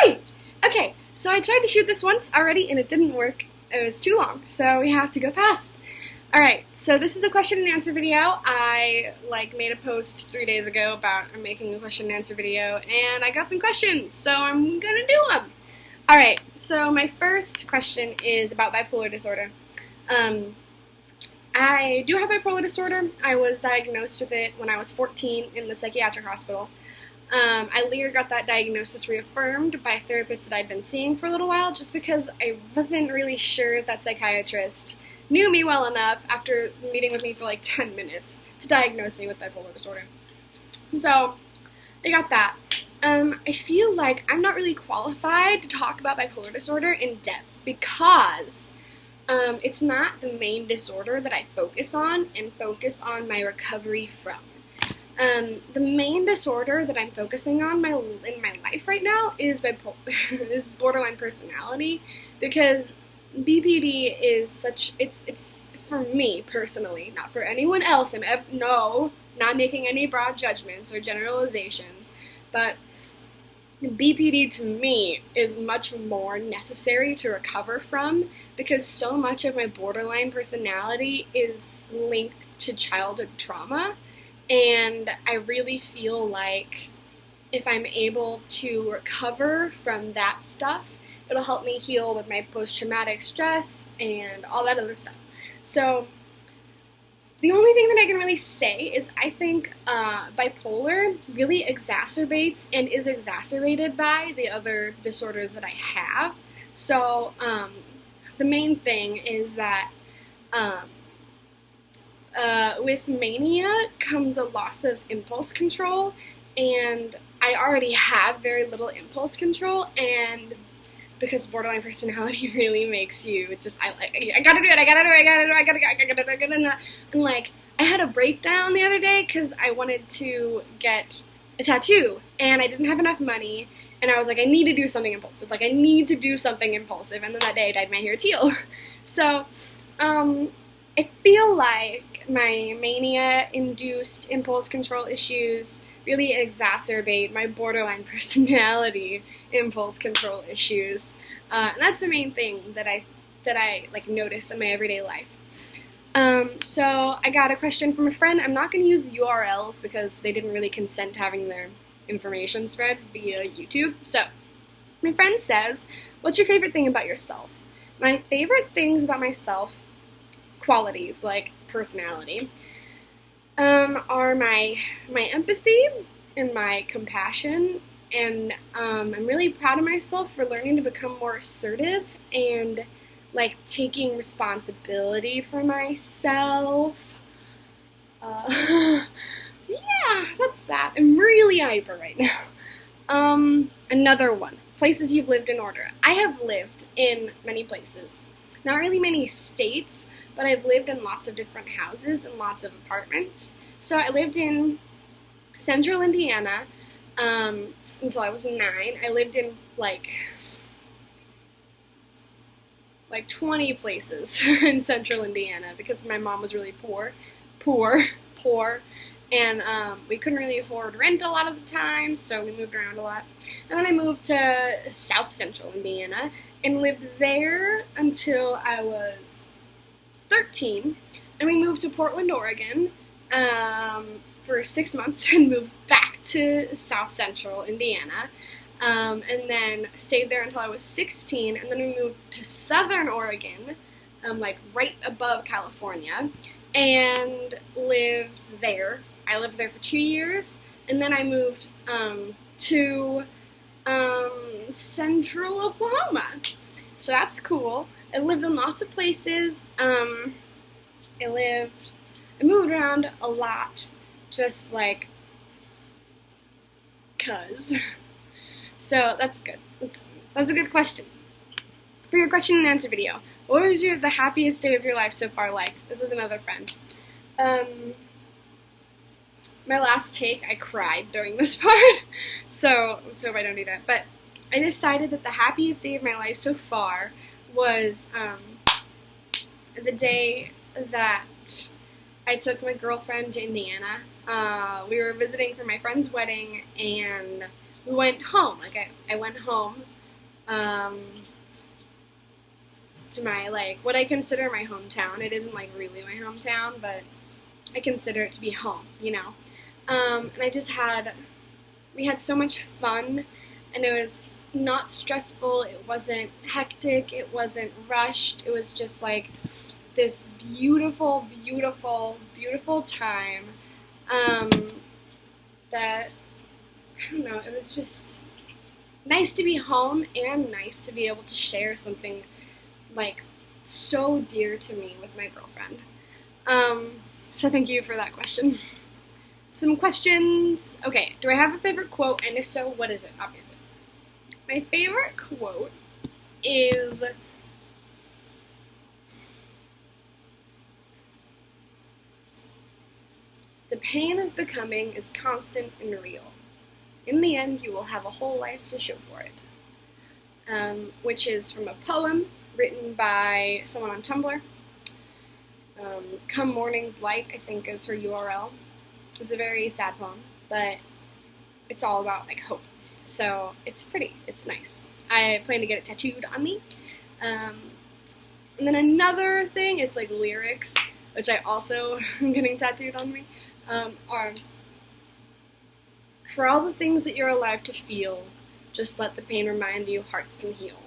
Hi! Okay, so I tried to shoot this once already and it didn't work. It was too long, so we have to go fast. Alright, so this is a question and answer video. I made a post 3 days ago about making a question and answer video, and I got some questions, so I'm gonna do them. Alright, so my first question is about bipolar disorder. I do have bipolar disorder. I was diagnosed with it when I was 14 in the psychiatric hospital. I later got that diagnosis reaffirmed by a therapist that I'd been seeing for a little while, just because I wasn't really sure if that psychiatrist knew me well enough after meeting with me for like 10 minutes to diagnose me with bipolar disorder. So, I got that. I feel like I'm not really qualified to talk about bipolar disorder in depth because it's not the main disorder that I focus on my recovery from. The main disorder that I'm focusing on in my life right now is is borderline personality, because BPD is it's for me personally, not for anyone else. Not making any broad judgments or generalizations, but BPD to me is much more necessary to recover from, because so much of my borderline personality is linked to childhood trauma. And I really feel like if I'm able to recover from that stuff, it'll help me heal with my post-traumatic stress and all that other stuff. So the only thing that I can really say is I think bipolar really exacerbates and is exacerbated by the other disorders that I have. So the main thing is that with mania comes a loss of impulse control, and I already have very little impulse control, and because borderline personality really makes you just, I gotta do it, and like, I had a breakdown the other day because I wanted to get a tattoo, and I didn't have enough money, and I was like, I need to do something impulsive, and then that day I dyed my hair teal. So, I feel like my mania-induced impulse control issues really exacerbate my borderline personality impulse control issues, and that's the main thing that I notice in my everyday life. So I got a question from a friend. I'm not going to use URLs because they didn't really consent to having their information spread via YouTube. So my friend says, "What's your favorite thing about yourself?" My favorite things about myself, qualities like personality, are my empathy and my compassion, and I'm really proud of myself for learning to become more assertive and taking responsibility for myself. Yeah, that's that. I'm really hyper right now. Another one, places you've lived in order. I have lived in many places. Not really many states, but I've lived in lots of different houses and lots of apartments. So I lived in central Indiana until I was 9. I lived in like 20 places in central Indiana because my mom was really poor, and we couldn't really afford rent a lot of the time, so we moved around a lot. And then I moved to south central Indiana and lived there until I was 13, and we moved to Portland, Oregon for 6 months and moved back to south central Indiana, and then stayed there until I was 16, and then we moved to southern Oregon, right above California, and lived there. I lived there for 2 years, and then I moved to central Oklahoma. So that's cool. I lived in lots of places. I moved around a lot, just cuz. So that's good. That's a good question. For your question and answer video, what was the happiest day of your life so far like? This is another friend. My last take, I cried during this part, so let's hope I don't do that. But I decided that the happiest day of my life so far was the day that I took my girlfriend to Indiana. We were visiting for my friend's wedding, and we went home. Like, I went home um, to my, like, what I consider my hometown. It isn't, like, really my hometown, but I consider it to be home, you know? And we had so much fun, and it was not stressful, it wasn't hectic, it wasn't rushed, it was just, like, this beautiful, beautiful, beautiful time, that, I don't know, it was just nice to be home and nice to be able to share something, like, so dear to me with my girlfriend. So thank you for that question. Some questions. Okay, do I have a favorite quote? And if so, what is it? Obviously. My favorite quote is, "The pain of becoming is constant and real. In the end, you will have a whole life to show for it." Which is from a poem written by someone on Tumblr. Come Morning's Light, I think, is her URL. It's a very sad poem, but it's all about, like, hope. So it's pretty. It's nice. I plan to get it tattooed on me. And then another thing, it's like lyrics, which I also am getting tattooed on me, are, "For all the things that you're alive to feel, just let the pain remind you hearts can heal."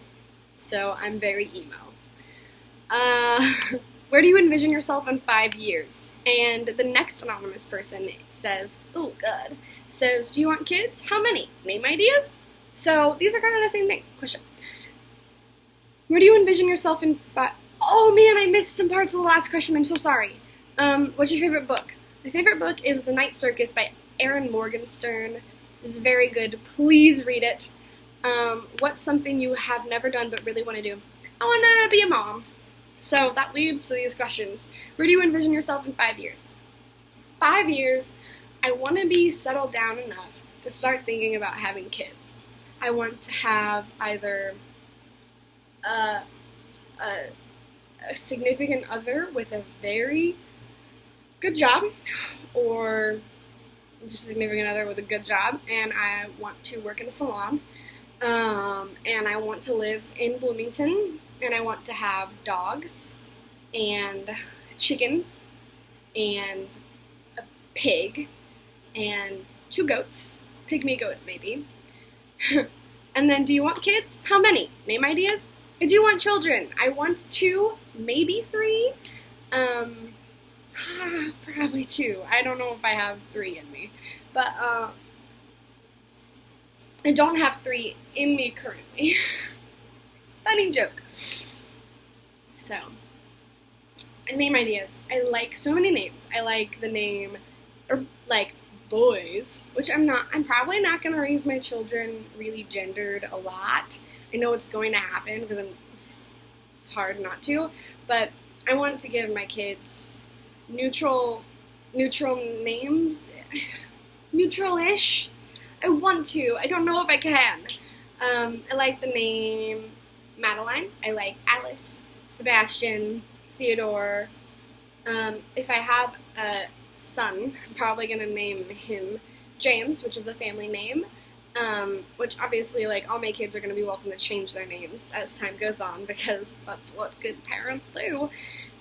So I'm very emo. Where do you envision yourself in 5 years? And the next anonymous person says, oh god, says, "Do you want kids? How many? Name ideas?" So these are kind of the same thing. Question. Where do you envision yourself in 5... Oh man, I missed some parts of the last question. I'm so sorry. What's your favorite book? My favorite book is The Night Circus by Erin Morgenstern. It's very good. Please read it. What's something you have never done but really want to do? I want to be a mom. So that leads to these questions. Where do you envision yourself in 5 years? 5 years, I want to be settled down enough to start thinking about having kids. I want to have either a significant other with a very good job, or just a significant other with a good job, and I want to work in a salon, and I want to live in Bloomington, and I want to have dogs, and chickens, and a pig, and 2 goats, pygmy goats maybe. And then, do you want kids? How many? Name ideas? I do want children. I want 2, maybe 3, probably 2. I don't know if I have 3 in me, but, I don't have 3 in me currently. Funny joke. So, and name ideas. I like so many names. I like the name, or like, boys, which I'm probably not going to raise my children really gendered a lot. I know it's going to happen because it's hard not to, but I want to give my kids neutral names, neutral-ish. I want to. I don't know if I can. I like the name Madeline. I like Alice, Sebastian, Theodore. If I have a son, I'm probably going to name him James, which is a family name, which obviously, like, all my kids are going to be welcome to change their names as time goes on, because that's what good parents do.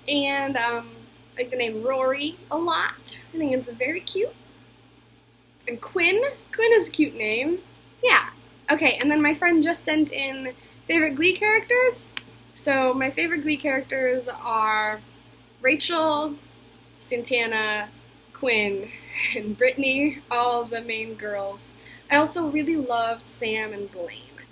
And I like the name Rory a lot. I think it's very cute. And Quinn is a cute name. Yeah. Okay, and then my friend just sent in favorite Glee characters. So my favorite Glee characters are Rachel, Santana, Quinn, and Brittany, all the main girls. I also really love Sam and Blaine.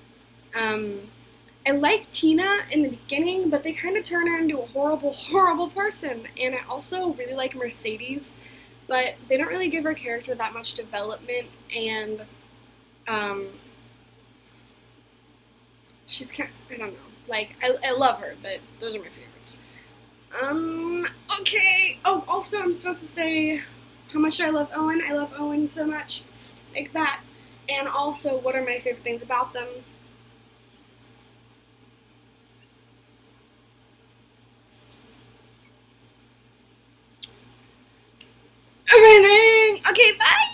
I like Tina in the beginning, but they kind of turn her into a horrible, horrible person. And I also really like Mercedes, but they don't really give her character that much development, and she's kind of, I don't know. Like, I love her, but those are my favorites. Okay. Oh, also, I'm supposed to say how much do I love Owen. I love Owen so much. Like that. And also, what are my favorite things about them? Everything! Okay, bye!